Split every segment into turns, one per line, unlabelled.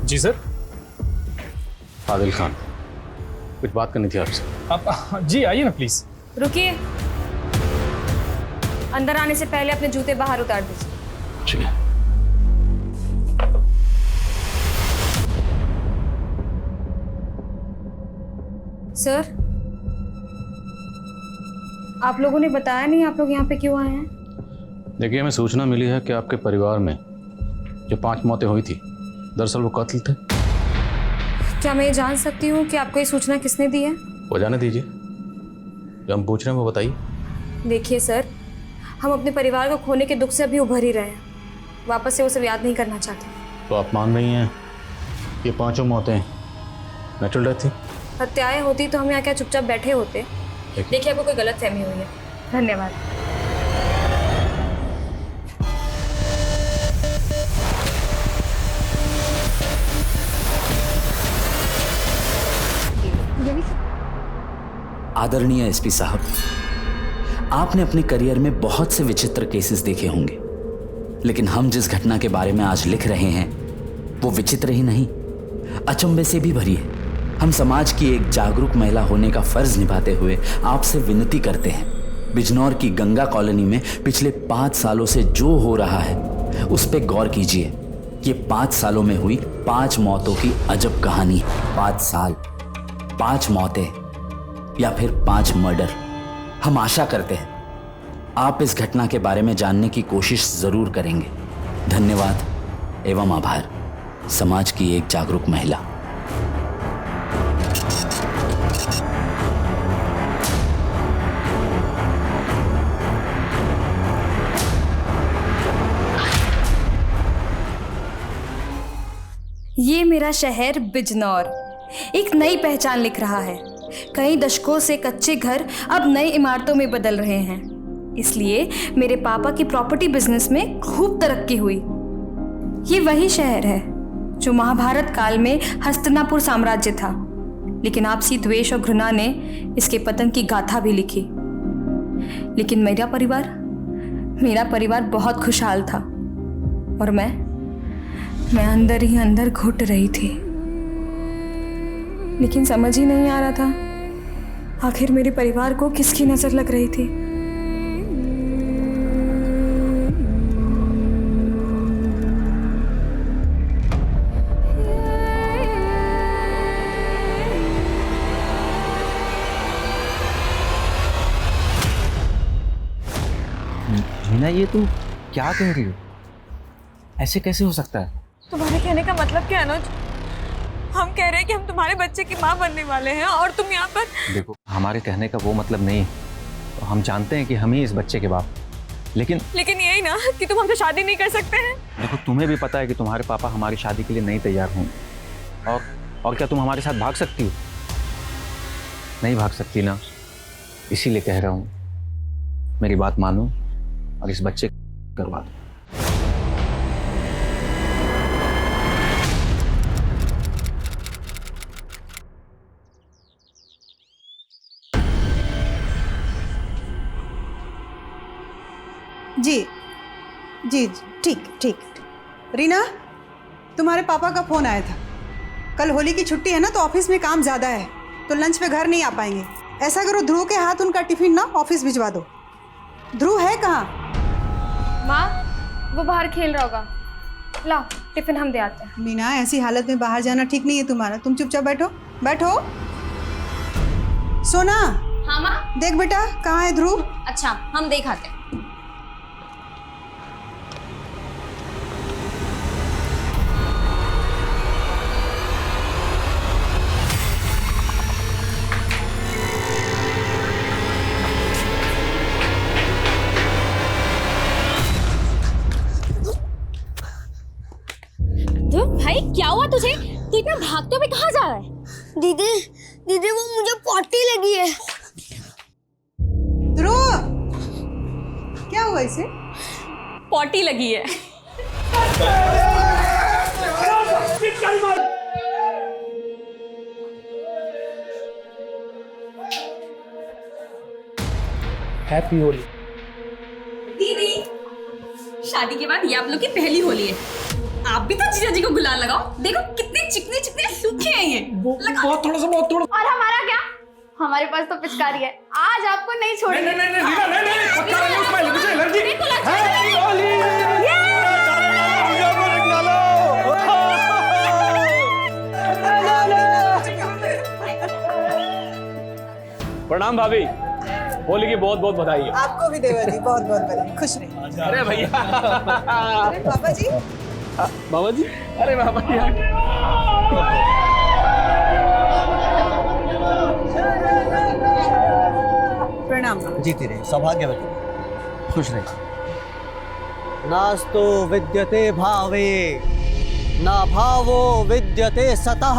जी sir.
Adil Khan, कुछ बात करनी थी आपसे।
आप जी आइए ना प्लीज।
रुकिए, अंदर आने से पहले अपने जूते बाहर उतार दीजिए।
ठीक है।
सर, आप लोगों ने बताया नहीं आप लोग यहाँ पे क्यों आए हैं?
देखिए, हमें सूचना मिली है कि आपके परिवार में जो 5 मौतें हुई थी, दरअसल वो कत्ल थे।
क्या मैं ये जान सकती हूँ कि आपको ये सूचना किसने दी है?
वो जाने दीजिए, जो हम पूछ रहे हैं वो बताइए।
देखिए सर, हम अपने परिवार को खोने के दुख से अभी उभर ही रहे हैं, वापस से वो सब याद नहीं करना चाहते।
तो आप मान रही हैं ये 5 मौतें नेचुरल डेथ थी?
हत्याएं होती तो हम यहाँ क्या चुपचाप बैठे होते? देखिए, आपको कोई गलतफहमी हुई है। धन्यवाद।
आदरणीय एसपी साहब, आपने अपने करियर में बहुत से विचित्र केसेस देखे होंगे, लेकिन हम जिस घटना के बारे में आज लिख रहे हैं वो विचित्र ही नहीं, अचंभे से भी भरी है। हम समाज की एक जागरूक महिला होने का फर्ज निभाते हुए आपसे विनती करते हैं, बिजनौर की गंगा कॉलोनी में पिछले 5 सालों से जो हो रहा है उस पर गौर कीजिए। ये 5 सालों में हुई 5 मौतों की अजब कहानी। 5 साल, 5 मौतें या फिर 5 मर्डर। हम आशा करते हैं आप इस घटना के बारे में जानने की कोशिश जरूर करेंगे। धन्यवाद एवं आभार। समाज की एक जागरूक महिला।
ये मेरा शहर बिजनौर एक नई पहचान लिख रहा है। कई दशकों से कच्चे घर अब नई इमारतों में बदल रहे हैं, इसलिए मेरे पापा की प्रॉपर्टी बिजनेस में खूब तरक्की हुई। ये वही शहर है जो महाभारत काल में हस्तिनापुर साम्राज्य था, लेकिन आपसी द्वेष और घृणा ने इसके पतन की गाथा भी लिखी। लेकिन मेरा परिवार बहुत खुशहाल था और मैं अंदर ही अंदर घुट रही थी। लेकिन समझ ही नहीं आ रहा था आखिर मेरे परिवार को किसकी नजर लग रही थी।
मीना, ये तू क्या कह रही हो? ऐसे कैसे हो सकता है?
तुम्हारे कहने का मतलब क्या अनुज? हम कह रहे हैं कि हम तुम्हारे बच्चे की माँ बनने वाले हैं और तुम यहाँ पर।
देखो, हमारे कहने का वो मतलब नहीं। तो हम जानते हैं कि हम ही इस बच्चे के बाप, लेकिन
यही ना कि तुम हमसे शादी नहीं कर सकते हैं।
देखो, तुम्हें भी पता है कि तुम्हारे पापा हमारी शादी के लिए नहीं तैयार होंगे। और क्या तुम हमारे साथ भाग सकती हो? नहीं भाग सकती ना, इसीलिए कह रहा हूँ मेरी बात मानो और इस बच्चे करवा दो।
जी जी ठीक ठीक। रीना, तुम्हारे पापा का फ़ोन आया था। कल होली की छुट्टी है ना, तो ऑफिस में काम ज़्यादा है, तो लंच पे घर नहीं आ पाएंगे। ऐसा करो, ध्रुव के हाथ उनका टिफिन ना ऑफिस भिजवा दो। ध्रुव है कहाँ?
माँ, वो बाहर खेल रहा होगा। लाओ टिफिन हम दे आते हैं।
मीना, ऐसी हालत में बाहर जाना ठीक नहीं है तुम्हारा। तुम चुपचाप बैठो बैठो। सोना।
हाँ माँ।
देख बेटा, कहाँ है ध्रुव?
अच्छा, हम देख आते हैं।
भाई, क्या हुआ तुझे? तू इतना भागते हुए कहाँ जा रहा है?
दीदी वो मुझे पॉटी लगी है।
ध्रुव, क्या हुआ इसे?
पॉटी लगी है।
हैप्पी होली।
दीदी, शादी के बाद ये आप लोग की पहली होली है। आप भी तो जीजा जी को गुलाल लगाओ। देखो कितने
चिकने चिकने सूखे हैं ये।
बहुत थोड़ा सा, बहुत थोड़ा।
और हमारा क्या? हमारे पास तो पिचकारी है, आज आपको नहीं छोड़ेंगे।
नहीं, रीना, नहीं, पक्का नहीं, उसमें मुझे एलर्जी। हैप्पी होली। प्रणाम भाभी, होली की बहुत बहुत बधाई है।
आपको भी देवर जी बहुत बहुत बधाई, खुश रहिए।
अरे भैया,
अरे बाबा जी,
बाबा जी, अरे बाबा जी,
प्रणाम।
जीती रहे, सौभाग्यवती, खुश रहे। नास्तु विद्यते भावे, ना भावो विद्यते सतः।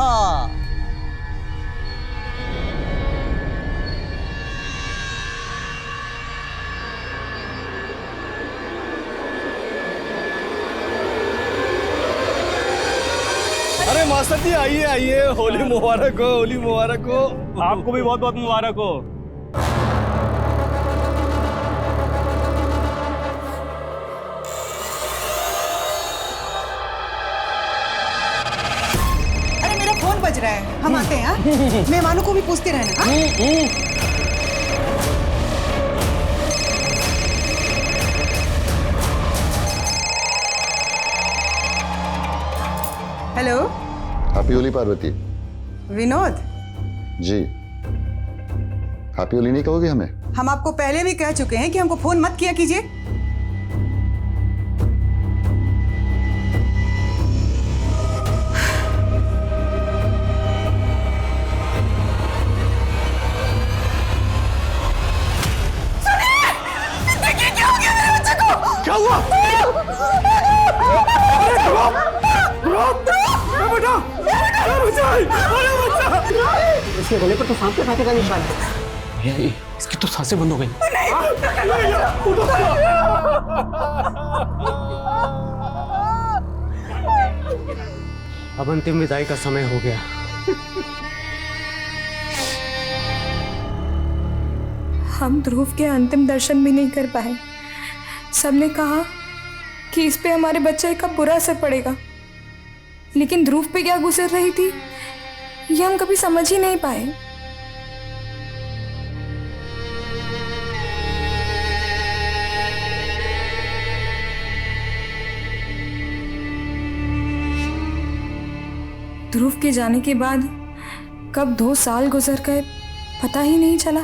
अरे मास्टर जी, आइए आइए, होली मुबारक हो, होली मुबारक हो।
आपको भी बहुत बहुत मुबारक हो।
अरे मेरा फोन बज रहा है, हम आते हैं। हाँ? मेहमानों को भी पूछते रहना। हाँ? Hello,
happy Holi Parvati
Vinod.
Ji. Happy Holi नहीं कहोगे हमें?
हम आपको पहले भी कह चुके हैं कि हमको फोन मत किया कीजिए।
क्या हुआ?
इसके गले पर तो सांप के कांटे का निशान है।
इसकी तो सांसें बंद हो गई।
अब अंतिम विदाई का समय हो गया।
हम ध्रुव के अंतिम दर्शन भी नहीं कर पाए। सबने कहा कि इस पे हमारे बच्चे का बुरा असर पड़ेगा, लेकिन ध्रुव पे क्या गुजर रही थी ये हम कभी समझ ही नहीं पाए। ध्रुव के जाने के बाद कब 2 साल गुजर गए पता ही नहीं चला।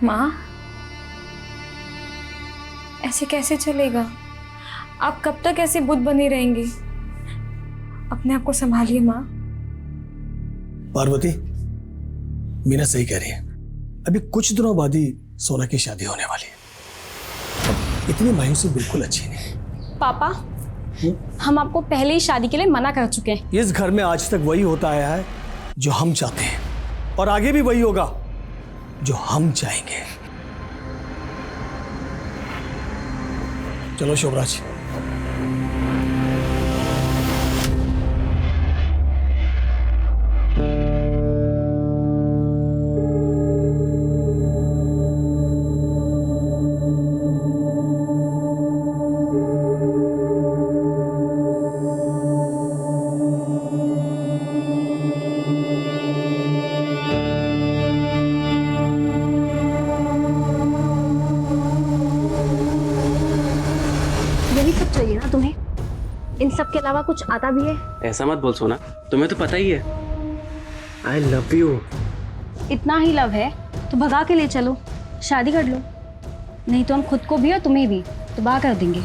माँ, ऐसे कैसे चलेगा? आप कब तक ऐसे बुद्ध बने रहेंगे? अपने आप को संभालिए माँ।
पार्वती, मीना सही कह रही है। अभी कुछ दिनों बाद ही सोना की शादी होने वाली है। इतनी मायूसी बिल्कुल अच्छी नहीं।
पापा, हम आपको पहले ही शादी के लिए मना कर चुके हैं।
इस घर में आज तक वही होता आया है जो हम चाहते हैं, और आगे भी वही होगा जो हम चाहेंगे। चलो शोभराज।
यही सब चाहिए ना तुम्हें? इन सब के अलावा कुछ आता भी है?
ऐसा मत बोल सोना, तुम्हें तो पता ही है। I love you.
इतना ही लव है तो भगा के ले चलो, शादी कर लो। नहीं तो हम खुद को भी और तुम्हें भी तबाह कर देंगे।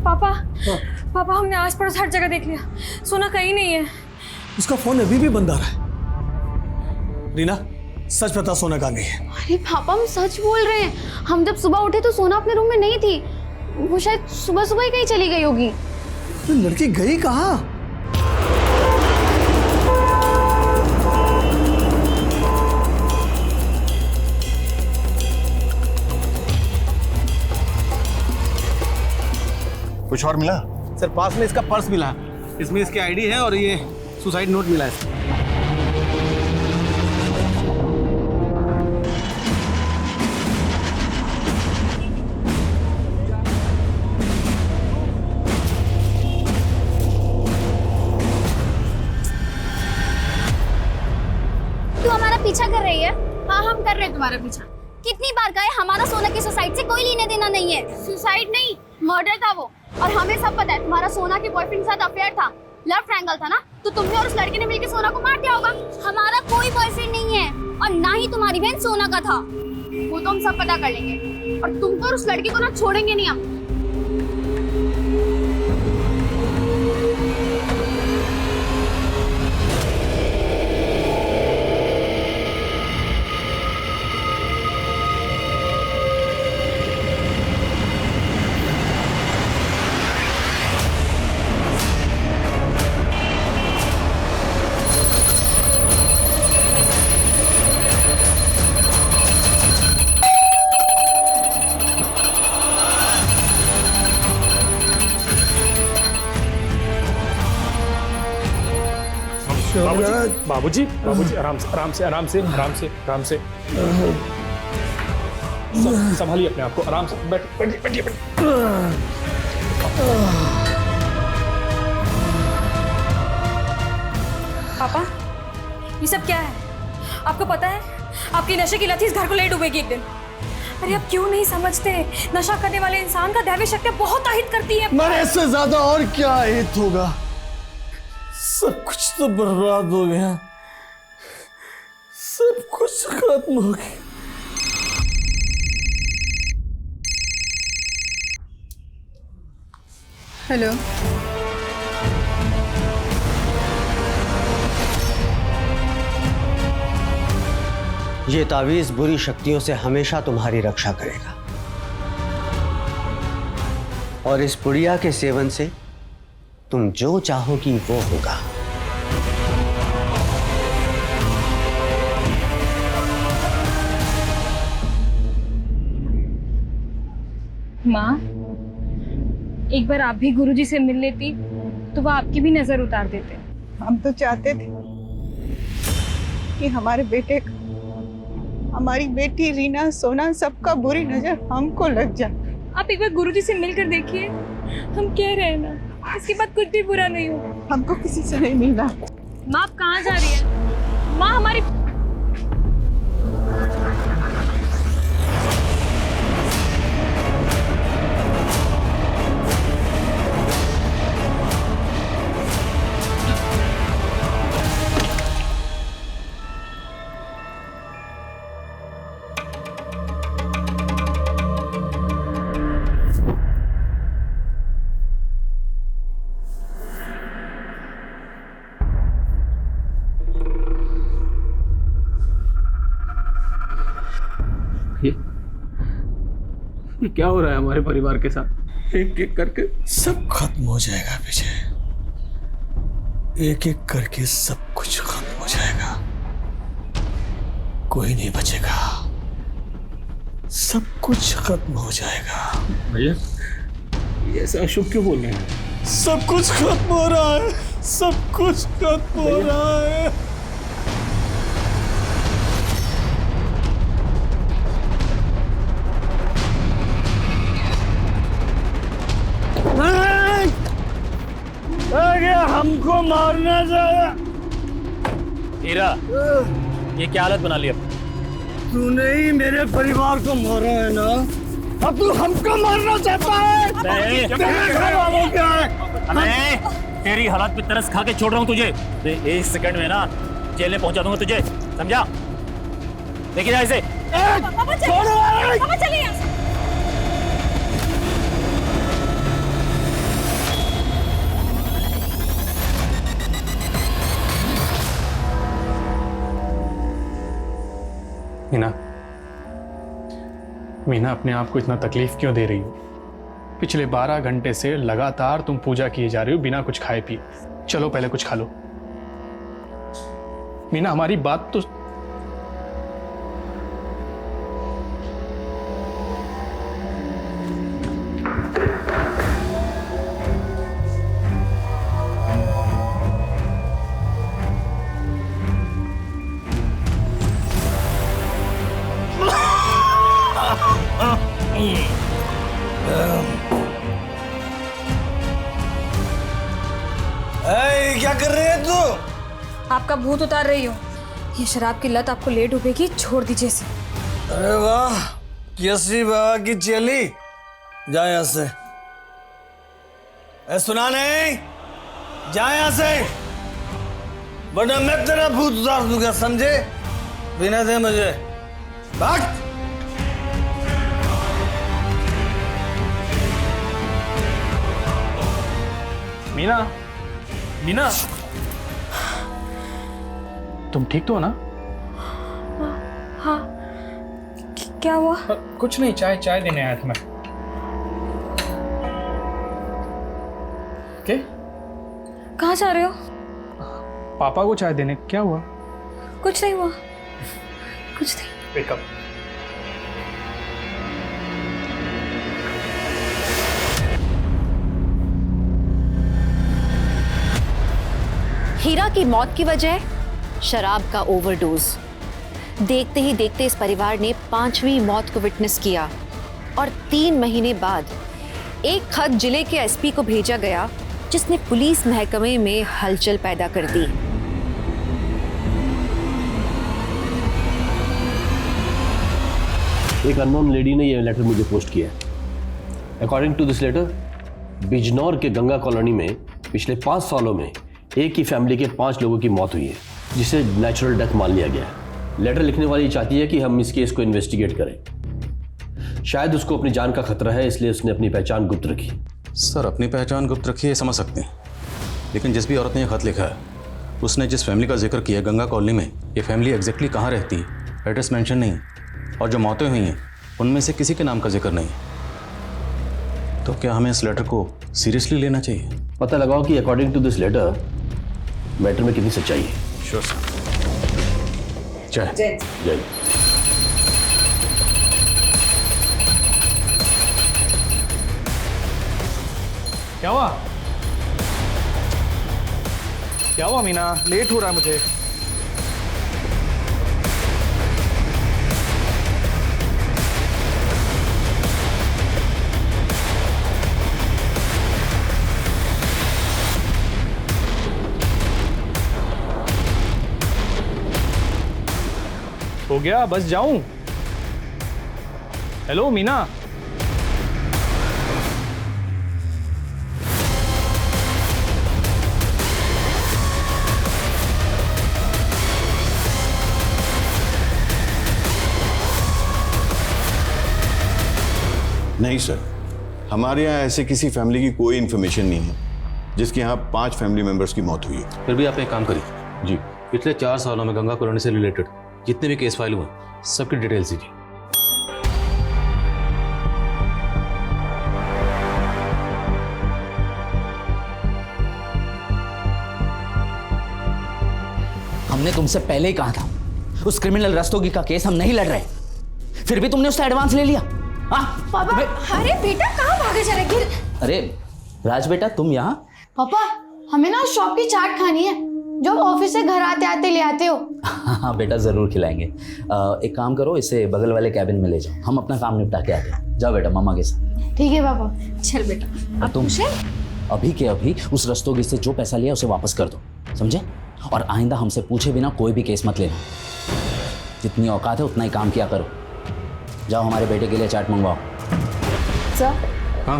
पापा, पापा हमने आस पड़ोस हर जगह देख लिया, सोना कहीं नहीं है।
उसका फोन अभी भी बंद आ रहा है। रीना, सच बता, सोना कहाँ गई है?
अरे पापा हम सच बोल रहे हैं। हम जब सुबह उठे तो सोना अपने रूम में नहीं थी। वो शायद सुबह सुबह ही कहीं चली गई होगी।
तो लड़की गई कहाँ?
कुछ और मिला?
सर पास में इसका पर्स मिला, इसमें इसकी आईडी है और ये सुसाइड नोट मिला है।
तू हमारा पीछा कर रही है? हाँ हम कर रहे हैं तुम्हारा पीछा। कितनी बार कहे हमारा सोना की सुसाइड से कोई लेने देना नहीं है। सुसाइड नहीं, मर्डर था वो। और हमें सब पता है तुम्हारा सोना के बॉयफ्रेंड के साथ अफेयर था, लव ट्रायंगल था ना। तो तुमने और उस लड़के ने मिलकर सोना को मार दिया होगा। हमारा कोई बॉयफ्रेंड नहीं है और ना ही तुम्हारी बहन सोना का था। वो तो हम सब पता कर लेंगे और तुमको और उस लड़के को ना छोड़ेंगे नहीं हम।
बाबूजी, बाबूजी आराम से, आराम से, आराम से, आराम से, आराम से। संभालिए अपने आप को, आराम से बैठिए, बैठिए, बैठिए।
पापा, ये सब क्या है? आपको पता है आपकी नशे की लत इस घर को ले डूबेगी एक दिन। अरे आप क्यों नहीं समझते? नशा करने वाले इंसान का दैवी शक्ति बहुत अहित करती है।
मरे से ज्यादा और क्या अहित होगा? सब कुछ तो बर्बाद हो गया, सब कुछ खत्म हो गया।
हेलो,
ये तावीज बुरी शक्तियों से हमेशा तुम्हारी रक्षा करेगा और इस पुड़िया के सेवन से तुम जो चाहोगी वो होगा।
माँ, एक बार आप भी गुरुजी से मिल लेती तो वो आपकी भी नजर उतार देते।
हम तो चाहते थे कि हमारे बेटे, हमारी बेटी रीना, सोना, सबका बुरी नजर हमको लग जाए।
आप एक बार गुरुजी से मिलकर देखिए, हम कह रहे हैं ना, इसके बाद कुछ भी बुरा नहीं हो।
हमको किसी से नहीं मिलना।
माँ आप कहाँ जा रही है? माँ हमारी
ये क्या हो रहा है हमारे परिवार के साथ? एक एक करके
सब खत्म हो जाएगा विजय, एक एक करके सब कुछ खत्म हो जाएगा, कोई नहीं बचेगा, सब कुछ खत्म हो जाएगा।
भैया ये ऐसा अशुभ क्यों बोल रहे हैं?
सब कुछ खत्म हो रहा है, सब कुछ खत्म हो रहा है। हमको मारना चाहिए।
हीरा, ये क्या हालत बना ली अब?
तूने ही मेरे परिवार को मारा है ना, अब तू हमको मारना चाहता है?
नहीं,
तेरे घर वालों क्या है?
मैं तेरी हालत पे तरस खा के छोड़ रहा हूँ तुझे। तो एक सेकंड में ना जेल में पहुंचा दूंगा तुझे, समझा? लेके जा इसे।
पापा चलिए यहाँ से।
मीना, मीना अपने आप को इतना तकलीफ क्यों दे रही हो? पिछले 12 घंटे से लगातार तुम पूजा किए जा रही हो बिना कुछ खाए पिए। चलो पहले कुछ खा लो। मीना हमारी बात तो
क्या कर रहे है तू?
आपका भूत उतार रही हो। ये शराब की लत आपको ले डूबेगी, छोड़ दीजिए इसे।
अरे वाह, कैसी बाबा की चली। जा यहाँ से। सुना नहीं, जा यहाँ से, वरना मैं तेरा भूत उतार दूंगा, समझे? बिना दे मुझे भाग।
मीना, मीना, तुम ठीक तो हो ना?
हाँ, क्या हुआ?
कुछ नहीं, चाय देने आया था मैं। क्या?
कहाँ जा रहे हो?
पापा को चाय देने। क्या हुआ?
कुछ नहीं हुआ, कुछ नहीं।
वेकअप।
हीरा की मौत की वजह शराब का ओवरडोज। देखते ही देखते इस परिवार ने 5वीं मौत को विटनेस किया और 3 महीने बाद एक खत जिले के एसपी को भेजा गया जिसने पुलिस महकमे में हलचल पैदा कर दी।
एक अननोन लेडी ने यह लेटर मुझे पोस्ट किया है। According to this letter, Bijnor के गंगा कॉलोनी में पिछले 5 सालों में एक ही फैमिली के 5 लोगों की मौत हुई है, जिसे नेचुरल डेथ मान लिया गया है। लेटर लिखने वाली चाहती है कि हम इस केस को इन्वेस्टिगेट करें। शायद उसको अपनी जान का खतरा है, इसलिए उसने अपनी पहचान गुप्त रखी।
सर, अपनी पहचान गुप्त रखी है समझ सकते हैं, लेकिन जिस भी औरत ने यह खत लिखा है उसने जिस फैमिली का जिक्र किया गंगा कॉलोनी में, ये फैमिली एग्जैक्टली कहाँ रहती है, एड्रेस मेंशन नहीं, और जो मौतें हुई हैं उनमें से किसी के नाम का जिक्र नहीं। तो क्या हमें इस लेटर को सीरियसली लेना चाहिए?
पता लगाओ कि according to this letter matter में कितनी सच्चाई है।
Sure sir. जय
जय।
क्या हुआ? क्या हुआ मीना? लेट हो रहा है मुझे। हो गया, बस जाऊं? हेलो मीना।
नहीं सर, हमारे यहाँ ऐसे किसी फैमिली की कोई इन्फॉर्मेशन नहीं है जिसके यहाँ 5 फैमिली मेंबर्स की मौत हुई है।
फिर भी आप एक काम करिए जी, पिछले 4 सालों में गंगा कॉलोनी से रिलेटेड जितने भी केस फाइल हुए सबकी डिटेल्स दीजिए।
हमने तुमसे पहले ही कहा था उस क्रिमिनल रस्तोगी का केस हम नहीं लड़ रहे, फिर भी तुमने उससे एडवांस ले लिया।
पापा, अरे बेटा कहाँ भागे जा रहे?
अरे राज बेटा, तुम यहाँ?
पापा, हमें ना शॉप की चाट खानी है जो ऑफिस से घर आते आते ले आते हो।
हाँ बेटा, जरूर खिलाएंगे। एक काम करो, इसे बगल वाले कैबिन में ले जाओ, हम अपना काम निपटा के आते हैं। जाओ बेटा मम्मा के साथ।
ठीक है पापा।
चल बेटा।
अब तुम अभी के अभी उस रस्तोगी से जो पैसा लिया उसे वापस कर दो, समझे? और आइंदा हमसे पूछे बिना कोई भी केस मत लेना। जितनी औकात है उतना ही काम किया करो। जाओ हमारे बेटे के लिए चाट मंगवाओ।
सर।
हाँ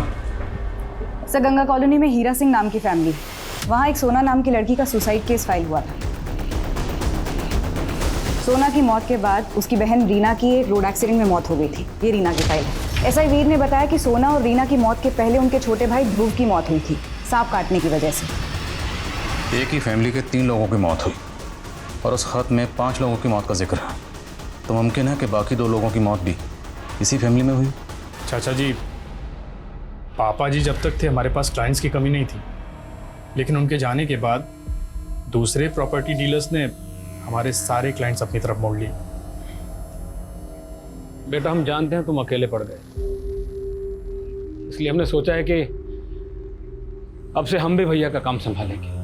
सर, गंगा कॉलोनी में हीरा सिंह नाम की फैमिली, वहाँ एक सोना नाम की लड़की का सुसाइड केस फाइल हुआ था। सोना की मौत के बाद उसकी बहन रीना की एक रोड एक्सीडेंट में मौत हो गई थी। ये रीना की फाइल है। एसआई वीर ने बताया कि सोना और रीना की मौत के पहले उनके छोटे भाई ध्रुव की मौत हुई थी, सांप काटने की वजह से।
एक ही फैमिली के 3 लोगों की मौत हुई और उस खत में 5 लोगों की मौत का जिक्र है। तो मुमकिन है कि बाकी 2 लोगों की मौत भी इसी फैमिली में हुई।
चाचा जी, पापा जी जब तक थे हमारे पास क्लाइंट्स की कमी नहीं थी, लेकिन उनके जाने के बाद दूसरे प्रॉपर्टी डीलर्स ने हमारे सारे क्लाइंट्स अपनी तरफ मोड़ लिए।
बेटा हम जानते हैं तुम अकेले पड़ गए, इसलिए हमने सोचा है कि अब से हम भी भैया का काम संभालेंगे।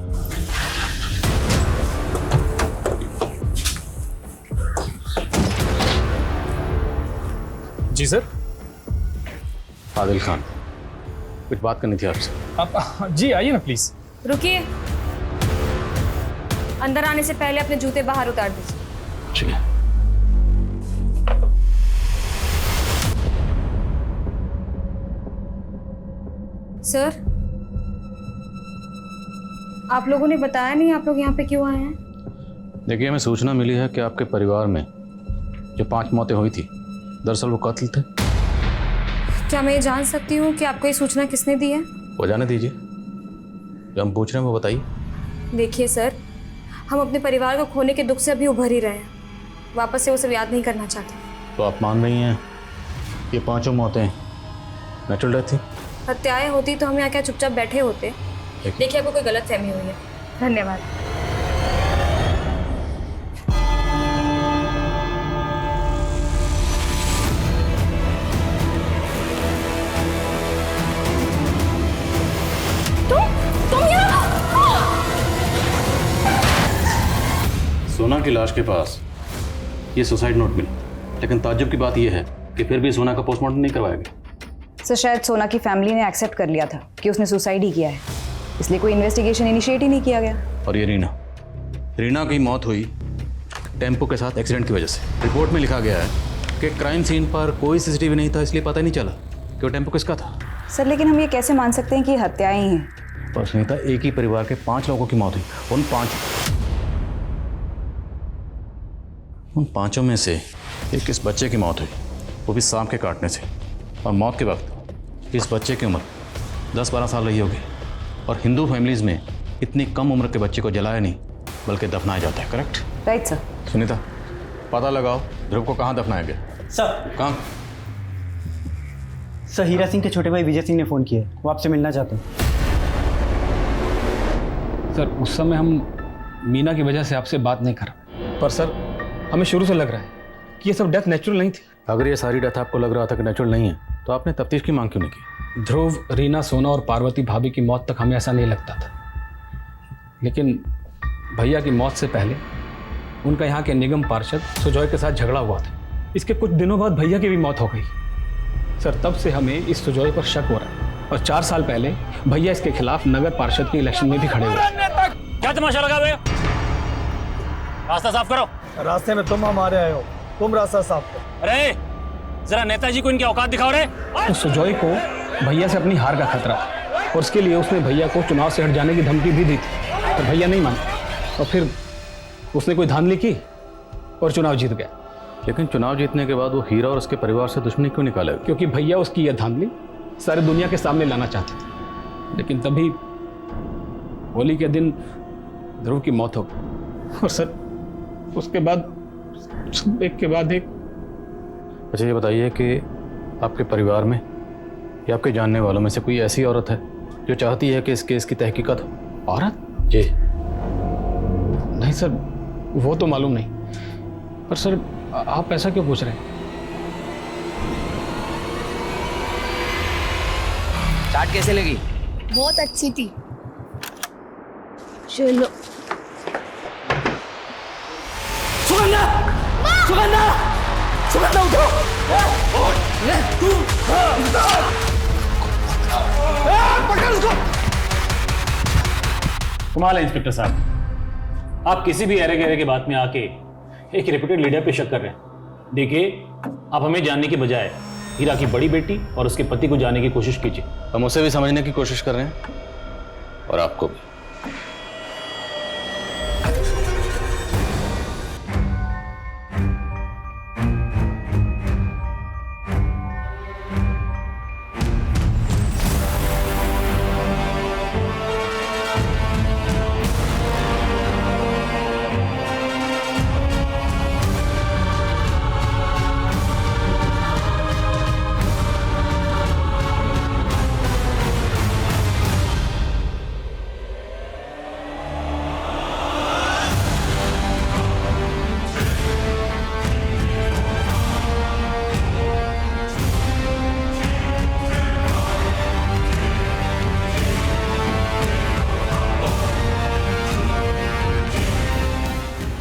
जी सर।
आदिल खान, कुछ बात करनी थी आपसे।
आप जी आइए ना प्लीज।
रुकिए, अंदर आने से पहले अपने जूते बाहर उतार दीजिए।
ठीक है।
सर, आप लोगों ने बताया नहीं आप लोग यहाँ पे क्यों आए हैं?
देखिए, हमें सूचना मिली है कि आपके परिवार में जो 5 मौतें हुई थी, दरअसल वो कत्ल थे।
क्या मैं ये जान सकती हूँ कि आपको ये सूचना किसने दी है?
वो जाने दीजिए, जो हम पूछ रहे हैं वो बताइए।
देखिए सर, हम अपने परिवार को खोने के दुख से अभी उभर ही रहे हैं, वापस से वो सब याद नहीं करना चाहते।
तो आप मान रही हैं ये 5 मौतें नेचुरल डेथ थी?
हत्याएं होती तो हम यहाँ क्या चुपचाप बैठे होते? देखिए, आपको कोई गलतफहमी हुई है। धन्यवाद।
सोना की लाश के पास ये सुसाइड नोट मिला, लेकिन ताज्जुब की बात यह है कि फिर भी सोना का पोस्टमार्टम नहीं करवाया गया।
सर, शायद सोना की फैमिली ने एक्सेप्ट कर लिया था कि उसने सुसाइड ही किया है, इसलिए कोई इन्वेस्टिगेशन इनिशिएट ही नहीं किया गया।
और ये रीना की मौत हुई टेम्पो के साथ एक्सीडेंट की वजह से। रिपोर्ट में लिखा गया है कि क्राइम सीन पर कोई सीसीटीवी नहीं था, इसलिए पता नहीं चला कि वो टेम्पो किसका था।
सर, लेकिन हम ये कैसे मान सकते हैं कि हत्याएं ही हैं?
पर सुनीता, एक ही परिवार के 5 लोगों की मौत हुई। उन पांचों में से एक इस बच्चे की मौत हुई, वो भी सांप के काटने से। और मौत के वक्त इस बच्चे की उम्र 10-12 साल रही होगी। और हिंदू फैमिलीज में इतनी कम उम्र के बच्चे को जलाया नहीं बल्कि दफनाया जाता है। करेक्ट?
Right sir.
सुनीता, पता लगाओ ध्रुव को कहाँ दफनाया गया।
सर,
कहाँ?
सर, हीरा सिंह के छोटे भाई विजय सिंह ने फ़ोन किया, वो आपसे मिलना चाहते हैं।
सर, उस समय हम मीना की वजह से आपसे बात नहीं कर रहे, पर सर हमें शुरू से लग रहा है कि ये सब डेथ नेचुरल नहीं थी।
अगर ये सारी डेथ आपको लग रहा था कि नेचुरल नहीं है, तो आपने तफ्तीश की मांग क्यों नहीं की?
ध्रुव, रीना, सोना और पार्वती भाभी की मौत तक हमें ऐसा नहीं लगता था, लेकिन भैया की मौत से पहले उनका यहाँ के निगम पार्षद सुजॉय के साथ झगड़ा हुआ था। इसके कुछ दिनों बाद भैया की भी मौत हो गई। सर, तब से हमें इस सुजॉय पर शक हो रहा है, और 4 साल पहले भैया इसके खिलाफ नगर पार्षद के इलेक्शन में भी खड़े हुए।
क्या तमाशा लगा हुए? रास्ता साफ करो।
रास्ते में तुम हमारे आए हो, तुम रास्ता साफ करो।
अरे जरा नेताजी को इनकी औकात दिखाओ रे।
तो सुजॉय को भैया से अपनी हार का खतरा, और उसके लिए उसने भैया को चुनाव से हट जाने की धमकी भी दी थी, तो भैया नहीं माना, और फिर उसने कोई धांधली की और चुनाव जीत गया।
लेकिन चुनाव जीतने के बाद वो हीरा और उसके परिवार से दुश्मनी क्यों निकालेगा?
क्योंकि भैया उसकी यह धांधली सारी दुनिया के सामने लाना चाहते थे। लेकिन तभी होली के दिन ध्रुव की मौत हो गई, और सर उसके बाद एक के बाद एक।
अच्छा, ये बताइए कि आपके परिवार में या आपके जानने वालों में से कोई ऐसी औरत है जो चाहती है कि इस केस की तहकीकात हो?
औरत?
जी
नहीं सर, वो तो मालूम नहीं, पर सर आप ऐसा क्यों पूछ रहे हैं?
चाट कैसे लगी?
बहुत अच्छी थी। चलो।
सुगंधा! सुगंधा! सुगंधा उठो!
पकड़ उसको! कमाल है इंस्पेक्टर साहब, आप किसी भी एरे गहरे की बात में आके एक रेप्यूटेड लीडर पे शक कर रहे हैं। देखिए, आप हमें जानने की बजाय हीरा की बड़ी बेटी और उसके पति को जानने की कोशिश कीजिए।
हम उसे भी समझने की कोशिश कर रहे हैं और आपको भी।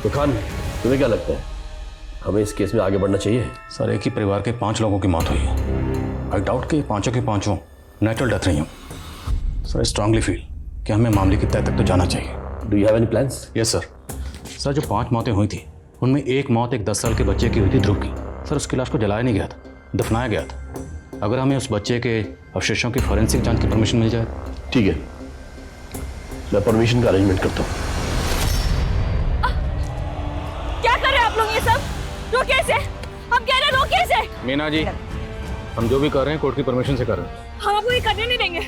तो खान, तुम्हें क्या लगता है हमें इस केस में आगे बढ़ना चाहिए?
सर, एक ही परिवार के 5 लोगों की मौत हुई है। आई डाउट कि पांचों के पांचों नेचुरल डेथ रही हूँ। सर, आई स्ट्रांगली फील कि हमें मामले की तह तक तो जाना चाहिए।
Do you have any plans?
Yes sir. Sir, जो 5 मौतें हुई थी उनमें एक मौत एक 10 साल के बच्चे की हुई थी, ध्रुव की। सर, उसकी लाश को जलाया नहीं गया था, दफनाया गया था। अगर हमें उस बच्चे के अवशेषों की फॉरेंसिक जांच की परमिशन मिल जाए।
ठीक है, मैं परमिशन का अरेंजमेंट करता हूँ।
क्या कर रहे हैं आप लोग ये सब? रोके इसे, हम कह रहे हैं रोके इसे।
मीना जी, हम जो भी कर रहे हैं कोर्ट की परमिशन से कर रहे हैं।
हम आपको ये करने नहीं देंगे,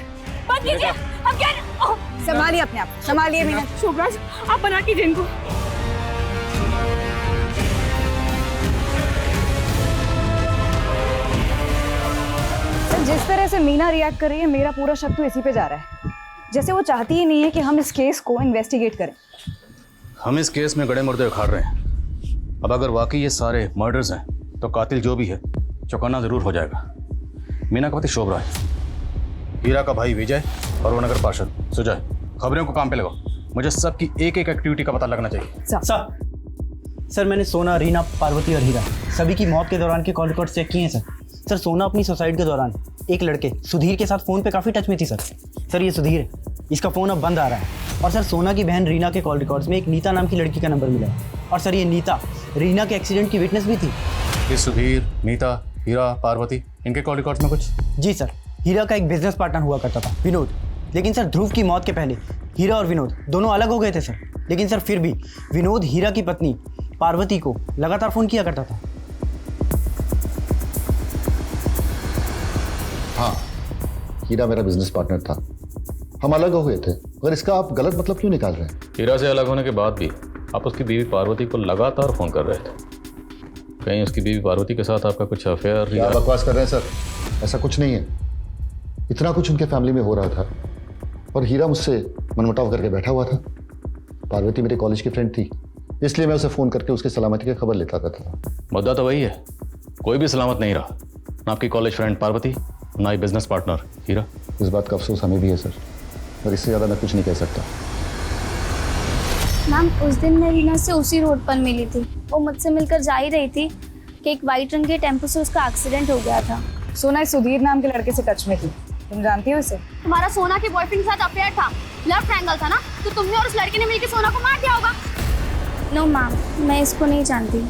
बंद कीजिए। हम कह रहे
संभालिए अपने आप, संभालिए मीना।
शोभराज, आप बना कीजिए इनको।
जिस तरह से मीना रिएक्ट कर रही है, मेरा पूरा शक तो इसी पे जा रहा है, जैसे वो चाहती ही नहीं है कि हम इस केस को इन्वेस्टिगेट करें।
हम इस केस में गड़े मुर्दे उखाड़ रहे हैं। अब अगर वाकई ये सारे मर्डर्स हैं तो कातिल जो भी है चौंकाना जरूर हो जाएगा। मीना का पति शोभराज, हीरा का भाई विजय और वो नगर पार्षद सुजय। खबरों को काम पे लगाओ, मुझे सबकी एक एक एक्टिविटी का पता लगना चाहिए।
सर, मैंने सोना, रीना, पार्वती और हीरा सभी की मौत के दौरान के कॉल रिकॉर्ड चेक किए हैं सर। सर, सोना अपनी सुसाइड के दौरान एक लड़के सुधीर के साथ फ़ोन पे काफ़ी टच में थी सर। सर, ये सुधीर है, इसका फ़ोन अब बंद आ रहा है। और सर, सोना की बहन रीना के कॉल रिकॉर्ड्स में एक नीता नाम की लड़की का नंबर मिला है। और सर, ये नीता रीना के एक्सीडेंट की विटनेस भी थी।
ये सुधीर, नीता, हीरा, पार्वती, इनके कॉल रिकॉर्ड्स में कुछ?
जी सर, हीरा का एक बिजनेस पार्टनर हुआ करता था, विनोद। लेकिन सर, ध्रुव की मौत के पहले हीरा और विनोद दोनों अलग हो गए थे सर। लेकिन सर, फिर भी विनोद हीरा की पत्नी पार्वती को लगातार फ़ोन किया करता था।
हाँ, हीरा मेरा बिजनेस पार्टनर था, हम अलग हो गए थे। और इसका आप गलत मतलब क्यों निकाल रहे हैं?
हीरा से अलग होने के बाद भी आप उसकी बीवी पार्वती को लगातार फ़ोन कर रहे थे। कहीं उसकी बीवी पार्वती के साथ आपका कुछ अफेयर?
क्या बकवास कर रहे हैं सर, ऐसा कुछ नहीं है। इतना कुछ उनके फैमिली में हो रहा था और हीरा मुझसे मनमुटाव करके बैठा हुआ था। पार्वती मेरे कॉलेज की फ्रेंड थी, इसलिए मैं उसे फ़ोन करके उसकी सलामती की खबर लेता था।
मुद्दा तो वही है, कोई भी सलामत नहीं रहा, ना आपकी कॉलेज फ्रेंड पार्वती, ना ही बिजनेस पार्टनर हीरा।
इस बात का अफसोस हमें भी है सर, और इससे ज़्यादा मैं कुछ नहीं कह सकता।
मैम, उस दिन मैं रीना से उसी रोड पर मिली थी। वो मुझसे मिलकर जा ही रही थी कि एक वाइट रंग के टेम्पो से उसका एक्सीडेंट हो गया था।
सोना इस सुधीर नाम के लड़के से टच में थी, तुम जानती हो इसे?
तुम्हारा सोना के बॉयफ्रेंड के साथ अफेयर था, लव ट्रायंगल था ना, तो तुमने और उस लड़के ने मिलकर सोना को मार दिया होगा। नो मैम, मैं इसको नहीं जानती।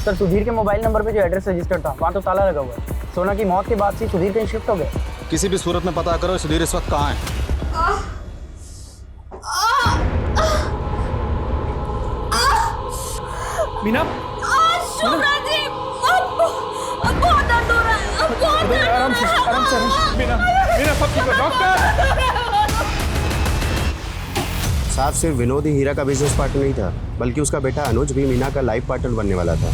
सर, सुधीर के मोबाइल नंबर पे जो एड्रेस रजिस्टर्ड था वहाँ तो ताला लगा हुआ है। सोना की मौत के बाद से सुधीर कहीं शिफ्ट हो गए।
किसी भी सूरत में पता करो सुधीर इस वक्त कहाँ है।
मीना,
शोभराज जी, अब बहुत दर्द हो रहा है, अब बहुत दर्द हो रहा है।
आराम से। मीना सब ठीक है डॉक्टर।
साहब, सिर्फ विनोद ही हीरा का बिजनेस पार्टनर नहीं था, बल्कि उसका बेटा अनुज भी मीना का लाइफ पार्टनर बनने वाला था।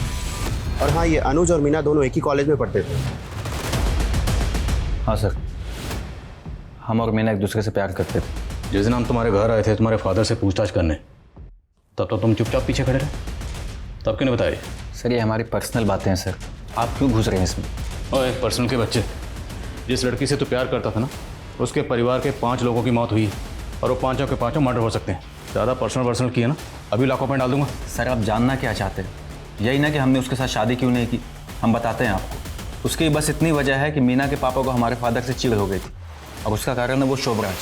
और हाँ, ये अनुज और मीना दोनों एक ही कॉलेज में पढ़ते थे।
हाँ सर, हम और मीना एक दूसरे से प्यार करते थे।
जिस दिन हम तुम्हारे घर आए थे तुम्हारे फादर से पूछताछ करने, तब तो तुम चुपचाप पीछे खड़े रहे, तब क्यों नहीं बताए?
सर, ये हमारी पर्सनल बातें हैं सर, आप क्यों घुस रहे हैं इसमें?
ओए पर्सनल के बच्चे, जिस लड़की से तू प्यार करता था ना, उसके परिवार के 5 लोगों की मौत हुई और वो 5 के 5 मर्डर हो सकते हैं। ज़्यादा पर्सनल किया ना, अभी लाखों में डाल दूंगा।
सर, आप जानना क्या चाहते हैं? यही ना कि हमने उसके साथ शादी क्यों नहीं की, हम बताते हैं आपको। उसकी बस इतनी वजह है कि मीना के पापा को हमारे फादर से चिढ़ हो गई थी, और उसका कारण है वो शोभराज।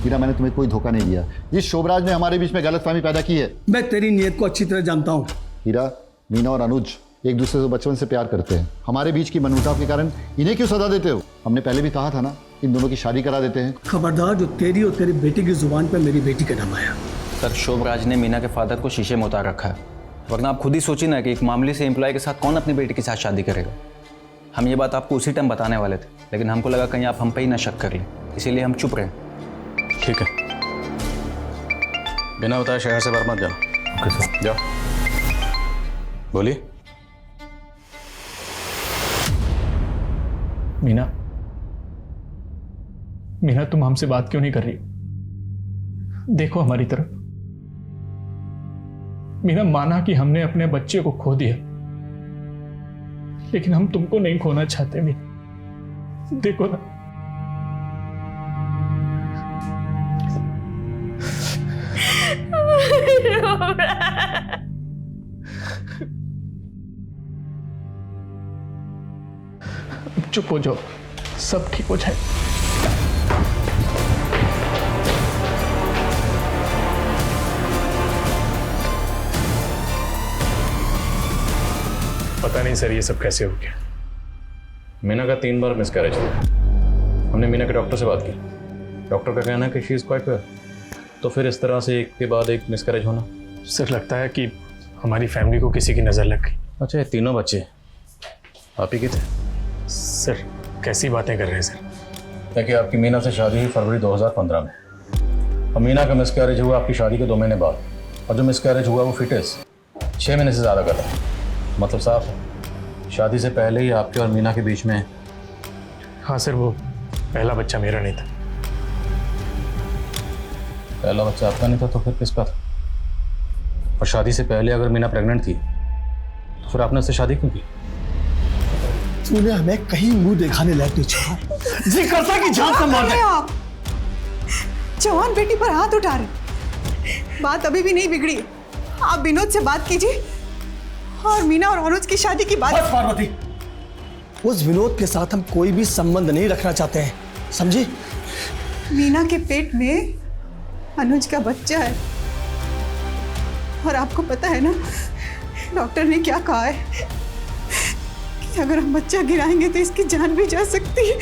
हीरा, मैंने तुम्हें कोई धोखा नहीं दिया। इस शोभराज ने हमारे बीच में गलतफहमी पैदा की है।
मैं तेरी नीयत को अच्छी तरह जानता हूँ।
हीरा, मीना और अनुज एक दूसरे से बचपन से प्यार करते हैं। हमारे बीच की मनमुटाव के कारण इन्हें क्यों सजा देते हो? हमने पहले भी कहा था ना, इन दोनों की शादी करा देते हैं।
खबरदार, जो तेरी और तेरी बेटी की जुबान पर मेरी बेटी का नाम आया।
सर, शोभराज ने मीना के फादर को शीशे में उतार रखा है, वरना आप खुद ही सोचिए ना कि एक मामूली से एम्प्लॉय के साथ कौन अपनी बेटी के साथ शादी करेगा। हम ये बात आपको उसी टाइम बताने वाले थे, लेकिन हमको लगा कहीं आप हम पे ही ना शक कर लें, इसीलिए हम चुप रहे।
ठीक है, बिना बताए शहर से बाहर मत जाओ।
Okay sir.
जाओ। बोलिए।
मीना, तुम हमसे बात क्यों नहीं कर रही? देखो हमारी तरफ। मीना, माना कि हमने अपने बच्चे को खो दिया, लेकिन हम तुमको नहीं खोना चाहते। मीना, देखो ना,
हो रहा है।
चुप हो जाओ, सब ठीक हो जाए।
पता नहीं सर ये सब कैसे हो गया।
मीना का 3 बार मिसकैरेज हुआ। हमने मीना के डॉक्टर से बात की। डॉक्टर का कहना है कि शी इज़ क्वाइट वेल। तो फिर इस तरह से एक के बाद एक मिसकैरेज होना।
सर लगता है कि हमारी फैमिली को किसी की नज़र लग गई।
अच्छा, ये तीनों बच्चे आप ही के थे?
सर कैसी बातें कर रहे हैं सर?
देखिए, आपकी मीना से शादी हुई फरवरी 2015 में और मीना का मिसकैरेज हुआ आपकी शादी के 2 महीने बाद। और जो मिसकैरेज हुआ वो फिटेस 6 महीने से ज़्यादा का था। मतलब साफ है, शादी से पहले ही आपके और मीना के बीच में।
हाँ सर, वो पहला बच्चा मेरा नहीं था।
पहला बच्चा आपका नहीं था तो फिर किसका था? और शादी से पहले अगर मीना प्रेग्नेंट थी तो फिर आपने उससे शादी क्यों की?
तूने हमें कहीं मुंह दिखाने लायक नहीं छोड़ा। जी करता कि जान से मार दे।
आप जवान बेटी पर हाथ उठा रहे। बात अभी भी नहीं बिगड़ी। आप विनोद से बात कीजिए और मीना और अनुज की शादी की बात।
बस पार्वती, उस विनोद के साथ हम कोई भी संबंध नहीं रखना चाहते हैं, समझी?
मीना के पेट में अनुज का बच्चा है और आपको पता है ना डॉक्टर ने क्या कहा है कि अगर हम बच्चा गिराएंगे तो इसकी जान भी जा सकती है।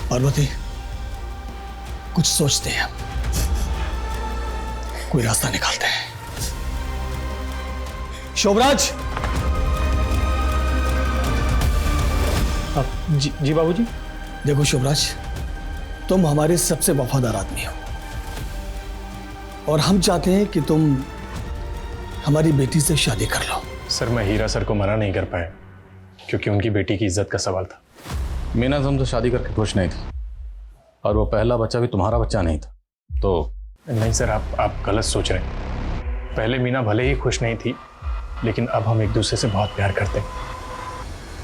पार्वती, कुछ सोचते हैं, कोई रास्ता निकालते हैं। शोभराज।
जी बाबूजी।
देखो शोभराज, तुम हमारे सबसे वफादार आदमी हो और हम चाहते हैं कि तुम हमारी बेटी से शादी कर लो।
सर मैं हीरा सर को मना नहीं कर पाया क्योंकि उनकी बेटी की इज्जत का सवाल था।
मीना तुमसे शादी करके खुश नहीं थी और वो पहला बच्चा भी तुम्हारा बच्चा नहीं था तो।
नहीं सर, आप गलत सोच रहे हैं। पहले मीना भले ही खुश नहीं थी लेकिन अब हम एक दूसरे से बहुत प्यार करते हैं।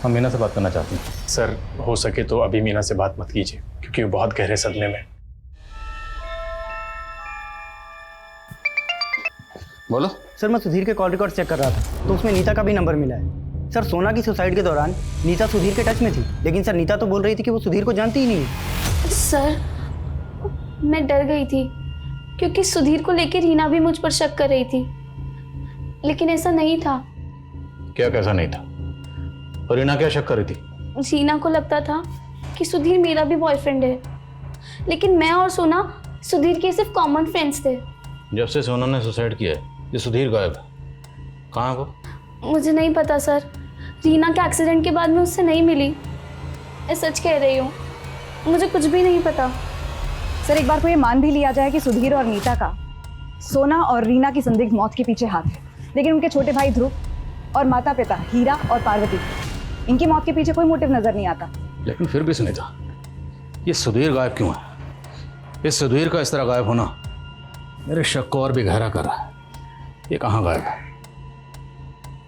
हम मीना से बात करना चाहते हैं।
सर हो सके तो अभी मीना से बात मत कीजिए क्योंकि वो बहुत गहरे सदमे में।
बोलो।
सर मैं सुधीर के कॉल रिकॉर्ड चेक कर रहा था तो उसमें नीता का भी नंबर मिला है। सर सोना की सुसाइड के दौरान नीता सुधीर के टच में थी, लेकिन सर नीता तो बोल रही थी कि वो सुधीर को जानती ही नहीं है।
सर मैं डर गई थी क्योंकि सुधीर को लेकर रीना भी मुझ पर शक कर रही थी, लेकिन ऐसा नहीं था।
क्या कैसा नहीं था? और रीना क्या शक कर रही थी?
रीना को लगता था कि सुधीर मेरा भी बॉयफ्रेंड है, लेकिन मैं और सोना सुधीर के सिर्फ कॉमन फ्रेंड्स थे।
जब से सोना ने सुसाइड किया है ये सुधीर गायब है। कहाँ वो?
मुझे नहीं पता सर, रीना के एक्सीडेंट के बाद मैं उससे नहीं मिली। मैं सच कह रही हूँ, मुझे कुछ भी नहीं पता।
सर एक बार को ये मान भी लिया जाए कि सुधीर और नीता का सोना और रीना की संदिग्ध मौत के पीछे हाथ है, लेकिन उनके छोटे भाई ध्रुव और माता पिता हीरा और पार्वती, इनकी मौत के पीछे कोई मोटिव नजर नहीं आता।
लेकिन फिर भी सुनीता, ये सुधीर गायब क्यों है? इस सुधीर का इस तरह गायब होना मेरे शक को और भी गहरा कर रहा है। ये कहाँ गायब है?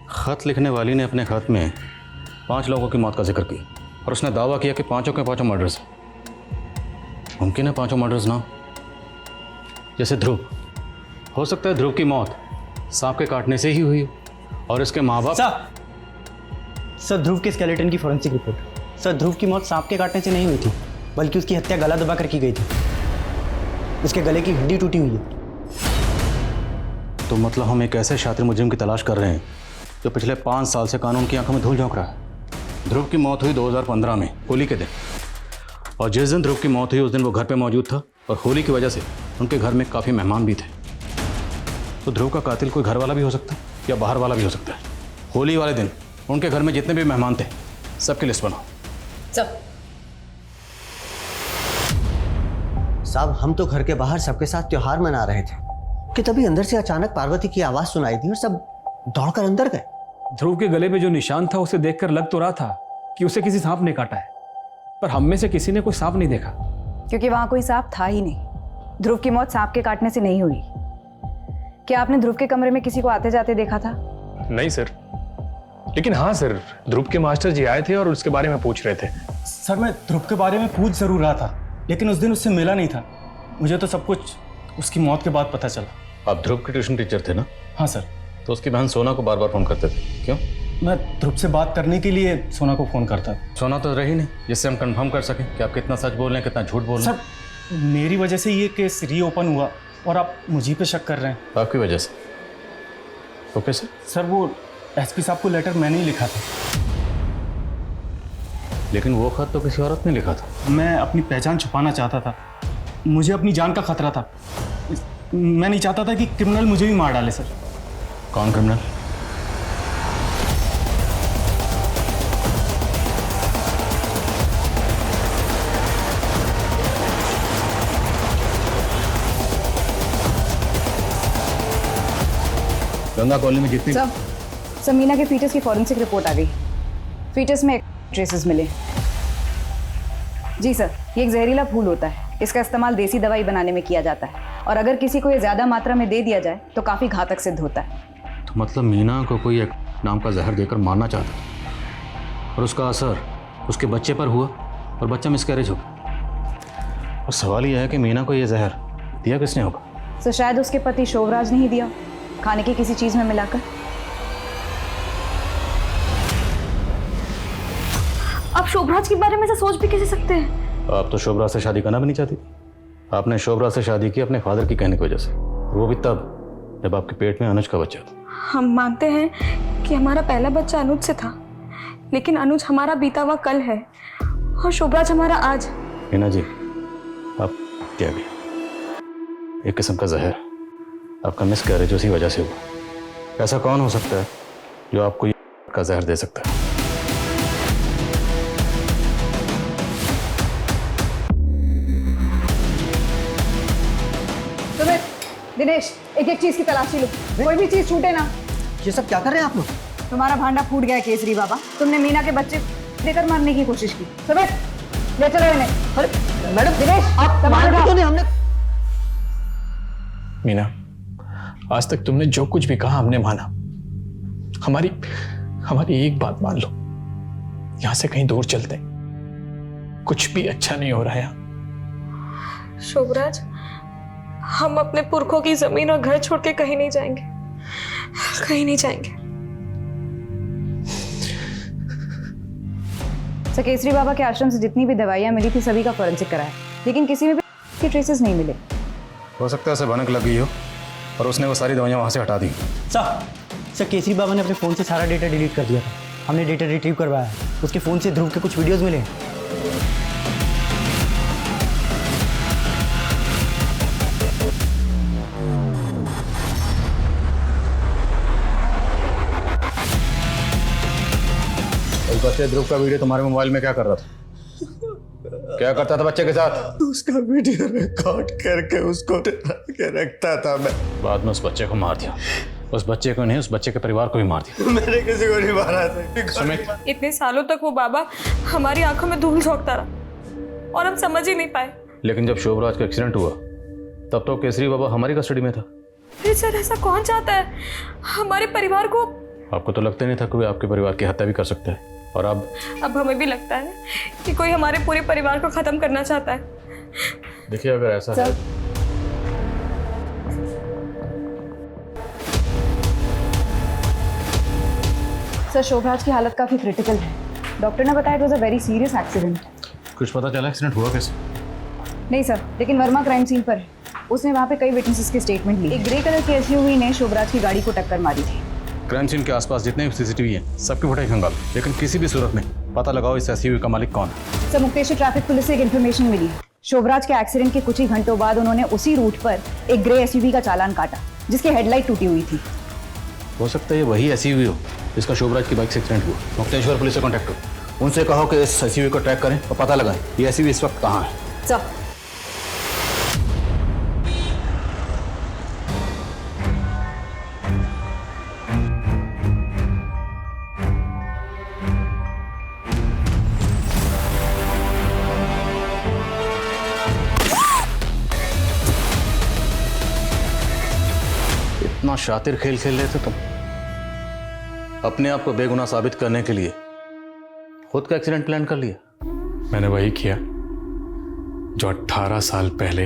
खत लिखने वाली ने अपने खत में 5 लोगों की मौत का जिक्र किया और उसने दावा किया कि 5 के 5 मर्डर्स हैं। मुमकिन है 5 मर्डर्स ना हो। जैसे ध्रुव, हो सकता है ध्रुव की मौत सांप के काटने से ही हुई हो और इसके माँ बाप।
सर ध्रुव के स्केलेटन की फॉरेंसिक रिपोर्ट। सर ध्रुव की मौत सांप के काटने से नहीं हुई थी, बल्कि उसकी हत्या गला दबाकर की गई थी। उसके गले की हड्डी टूटी हुई है।
तो मतलब हम एक ऐसे शातिर मुजरिम की तलाश कर रहे हैं जो पिछले 5 साल से कानून की आंखों में धूल झोंक रहा है। ध्रुव की मौत हुई 2015 में होली के दिन, और जिस दिन ध्रुव की मौत हुई उस दिन वो घर पे मौजूद था और होली की वजह से उनके घर में काफ़ी मेहमान भी थे। तो ध्रुव का कातिल कोई घर वाला भी हो सकता है या बाहर वाला भी हो सकता है। होली वाले दिन उनके घर में जितने भी मेहमान थे सबकी लिस्ट बनाओ।
साहब हम तो घर के बाहर सबके साथ त्योहार मना रहे थे कि तभी अंदर से अचानक पार्वती की आवाज सुनाई दी और सब दौड़कर अंदर गए।
ध्रुव के गले पे जो निशान था उसे देखकर लग तो रहा था कि उसे किसी सांप ने काटा है, पर हम में से किसी ने कोई सांप नहीं देखा।
क्योंकि वहां कोई सांप था ही नहीं। ध्रुव की मौत सांप के काटने से नहीं हुई। क्या आपने ध्रुव के कमरे में किसी को आते जाते देखा था?
नहीं सर, लेकिन हाँ सर, ध्रुव के मास्टर जी आए थे और उसके बारे में पूछ रहे थे।
सर मैं ध्रुव के बारे में पूछ जरूर रहा था, लेकिन उस दिन उससे मिला नहीं था। मुझे तो सब कुछ उसकी मौत के बाद पता चला।
आप ध्रुव के ट्यूशन टीचर थे ना?
हाँ सर।
तो उसकी बहन सोना को बार बार फोन करते थे, क्यों?
मैं ध्रुव से बात करने के लिए सोना को फोन करता।
सोना तो रही नहीं, जिससे हम कंफर्म कर सकें कि आप कितना सच बोल रहे हैं, कितना झूठ बोल रहे हैं।
सर मेरी वजह से ये केस रीओपन हुआ और आप मुझे पे शक कर रहे हैं।
आपकी वजह से? Okay sir.
सर वो एसपी साहब को लेटर मैंने ही लिखा था।
लेकिन वो खत तो किसी औरत ने लिखा था।
मैं अपनी पहचान छुपाना चाहता था, मुझे अपनी जान का खतरा था। मैं नहीं चाहता था कि क्रिमिनल मुझे भी मार डाले। सर
कौन क्रिमिनल? गंगा कॉलोनी में जितनी
सर मीना के फीटस की फॉरेंसिक रिपोर्ट आ गई। फीटस में ट्रेसेस मिले। जी सर, ये एक जहरीला फूल होता है। इसका इस्तेमाल देसी दवाई बनाने में किया जाता है और अगर किसी को ये ज़्यादा मात्रा में दे दिया जाए तो काफ़ी घातक सिद्ध होता है।
तो मतलब मीना को कोई एक नाम का जहर देकर मारना चाहता और उसका असर उसके बच्चे पर हुआ और बच्चा मिसकैरेज हो गया। और सवाल यह है कि मीना को यह जहर दिया किसने होगा?
सर शायद उसके पति शोभराज ने ही दिया, खाने की किसी चीज़ में मिलाकर।
आप शोभराज के बारे में से सोच भी कैसे सकते हैं?
आप तो शोभराज से शादी करना भी नहीं चाहती। आपने शोभराज से शादी की अपने फादर की कहने की वजह से, वो भी तब जब आपके पेट में अनुज का बच्चा था।
हम मानते हैं कि हमारा पहला बच्चा अनुज से था, लेकिन अनुज हमारा बीता हुआ कल है और शोभराज हमारा आज।
मीना जी, आप दिया गया एक किस्म का जहर, आपका मिसकैरेज उसी वजह से हुआ। ऐसा कौन हो सकता है जो आपको ये का जहर दे सकता है?
दिनेश, एक एक चीज की तलाशी लो, कोई भी चीज छूटे ना।
ये सब क्या कर रहे हैं आप लोग?
तुम्हारा भांडा फूट गया है केसरी बाबा। तुमने मीना के बच्चे देकर मारने की कोशिश की। सुबह ले चलो इन्हें।
अरे मैडम,
दिनेश आप
हमने
मीना, आज तक तुमने जो कुछ भी कहा हमने माना। हमारी एक बात मान लो, यहां से कहीं दूर चलते हैं। कुछ भी अच्छा नहीं हो रहा है यहाँ।
शोभराज, हम अपने पुरखों की जमीन और घर छोड़ के कहीं नहीं जाएंगे, कहीं नहीं जाएंगे।
सर केसरी बाबा के आश्रम से जितनी भी दवाइयाँ मिली थी सभी का फॉरेंसिक कराया, लेकिन किसी में भी ट्रेसेस नहीं मिले।
हो सकता है उसे भनक लग गई हो और उसने वो सारी दवाइयाँ वहाँ से हटा दी।
सर केसरी बाबा ने अपने फ़ोन से सारा डेटा डिलीट कर दिया था। हमने डेटा रिट्रीव करवाया है। उसके फ़ोन से ध्रुव के कुछ वीडियोज़ मिले।
बच्चे ध्रुव का वीडियो तुम्हारे मोबाइल में क्या कर रहा था? क्या करता था बच्चे के साथ?
उसका वीडियो रिकॉर्ड करके उसको के रखता था मैं।
बाद में उस बच्चे को मार दिया। उस बच्चे को नहीं, उस बच्चे के परिवार को भी मार दिया।
मैंने किसी को नहीं मारा था।
सुमित,
इतने सालों तक वो बाबा हमारी आंखों में धूल झोंकता रहा और हम समझ ही नहीं पाए।
लेकिन जब शोभराज का एक्सीडेंट हुआ तब तो केसरी बाबा हमारी कस्टडी में था।
फिर सर ऐसा कौन चाहता है हमारे परिवार को?
आपको तो लगता नहीं था कोई आपके परिवार की हत्या भी कर सकता है, और अब
हमें भी लगता है कि कोई हमारे पूरे परिवार को खत्म करना चाहता है।
देखिए अगर ऐसा है
सर शोभराज की हालत काफ़ी क्रिटिकल है। डॉक्टर ने बताया it was a very serious accident.
कुछ पता चला एक्सीडेंट हुआ कैसे?
नहीं सर, लेकिन वर्मा क्राइम सीन पर है। उसने वहाँ पे कई विटनेसेस के स्टेटमेंट ली। एक ग्रे कलर की एसयूवी ने शोभराज की गाड़ी को टक्कर मारी थी।
क्राइम सीन के आसपास जितने भी सीसीटीवी हैं सबकी फुटेज खंगालो, लेकिन किसी भी सूरत में पता लगाओ इस एसयूवी का मालिक कौन है।
सर मुक्तेश्वर ट्रैफिक पुलिस से एक इन्फॉर्मेशन मिली है। शोभराज के एक्सीडेंट के कुछ ही घंटों बाद उन्होंने उसी रूट पर एक ग्रे एसयूवी का चालान काटा जिसकी हेडलाइट टूटी हुई थी।
हो सकता है ये वही एसयूवी हो जिसका शोभराज की बाइक से एक्सीडेंट हुआ। मुक्तेश्वर पुलिस से कॉन्टैक्ट करो, उनसे कहो कि इस एसयूवी को ट्रैक करें और पता लगाएं ये एसयूवी इस वक्त कहाँ है।
सर
इतना शातिर खेल खेल रहे थे तुम, अपने आप को बेगुनाह साबित करने के लिए खुद का एक्सीडेंट प्लान कर लिया?
मैंने वही किया जो 18 साल पहले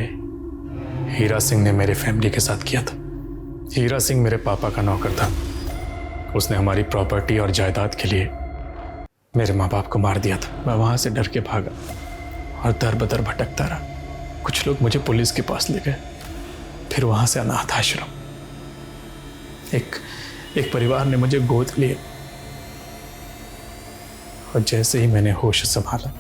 हीरा सिंह ने मेरे फैमिली के साथ किया था। हीरा सिंह मेरे पापा का नौकर था। उसने हमारी प्रॉपर्टी और जायदाद के लिए मेरे माँ बाप को मार दिया था। मैं वहां से डर के भागा और दर बदर भटकता रहा। कुछ लोग मुझे पुलिस के पास ले गए, फिर वहां से अनाथ आश्रम। एक परिवार ने मुझे गोद लिया और जैसे ही मैंने होश संभाला,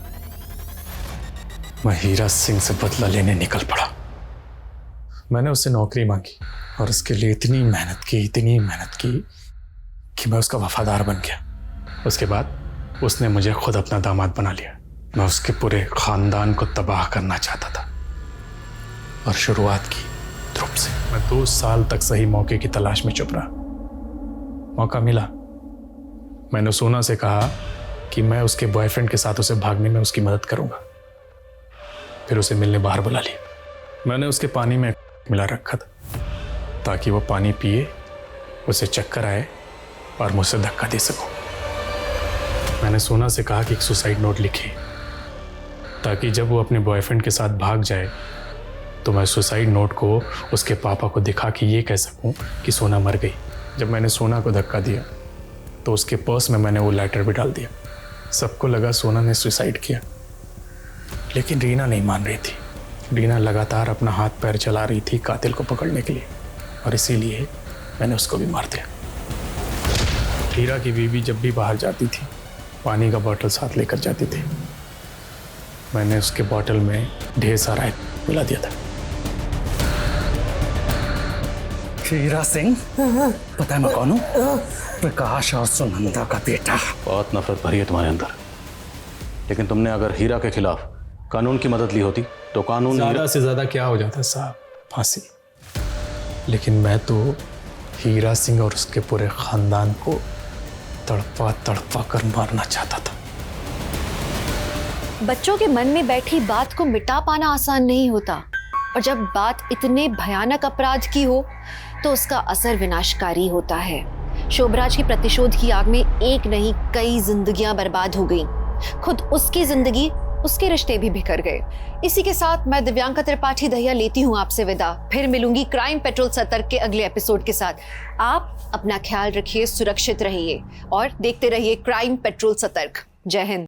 मैं हीरा सिंह से बदला लेने निकल पड़ा। मैंने उससे नौकरी मांगी और उसके लिए इतनी मेहनत की कि मैं उसका वफादार बन गया। उसके बाद उसने मुझे खुद अपना दामाद बना लिया। मैं उसके पूरे खानदान को तबाह करना चाहता था और शुरुआत की ध्रुव से। मैं 2 साल तक सही मौके की तलाश में चुप रहा। मौका मिला, मैंने सोना से कहा कि मैं उसके बॉयफ्रेंड के साथ उसे भागने में उसकी मदद करूंगा। फिर उसे मिलने बाहर बुला लिया। मैंने उसके पानी में मिला रखा था ताकि वो पानी पिए, उसे चक्कर आए और मुझसे धक्का दे सकूं। मैंने सोना से कहा कि एक सुसाइड नोट लिखे ताकि जब वो अपने बॉयफ्रेंड के साथ भाग जाए तो मैं सुसाइड नोट को उसके पापा को दिखा के ये कह सकूं कि सोना मर गई। जब मैंने सोना को धक्का दिया तो उसके पर्स में मैंने वो लेटर भी डाल दिया। सबको लगा सोना ने सुसाइड किया, लेकिन रीना नहीं मान रही थी। रीना लगातार अपना हाथ पैर चला रही थी कातिल को पकड़ने के लिए, और इसीलिए मैंने उसको भी मार दिया। हीरा की बीवी जब भी बाहर जाती थी पानी का बोतल साथ लेकर जाती थी। मैंने उसके बोतल में ढेर सारा मिला दिया था।
हीरा सिंह, पता है मैं कौन हूँ? प्रकाश और सुनंदा का बेटा।
बहुत नफरत भरी है तुम्हारे अंदर, लेकिन तुमने अगर हीरा के खिलाफ कानून की मदद ली होती तो कानून
ज्यादा से ज्यादा क्या हो जाता साहब? फांसी। लेकिन मैं तो हीरा सिंह और उसके पूरे खानदान को तड़पा तड़पा कर मारना चाहता था।
बच्चों के मन में बैठी बात को मिटा पाना आसान नहीं होता, और जब बात इतने भयानक अपराध की हो तो उसका असर विनाशकारी होता है। शोभराज के प्रतिशोध की आग में एक नहीं कई जिंदगियां बर्बाद हो गईं। खुद उसकी जिंदगी, उसके रिश्ते भी बिखर गए। इसी के साथ मैं दिव्यांका त्रिपाठी दहिया लेती हूँ आपसे विदा। फिर मिलूंगी क्राइम पेट्रोल सतर्क के अगले एपिसोड के साथ। आप अपना ख्याल रखिए, सुरक्षित रहिए और देखते रहिए क्राइम पेट्रोल सतर्क। जय हिंद।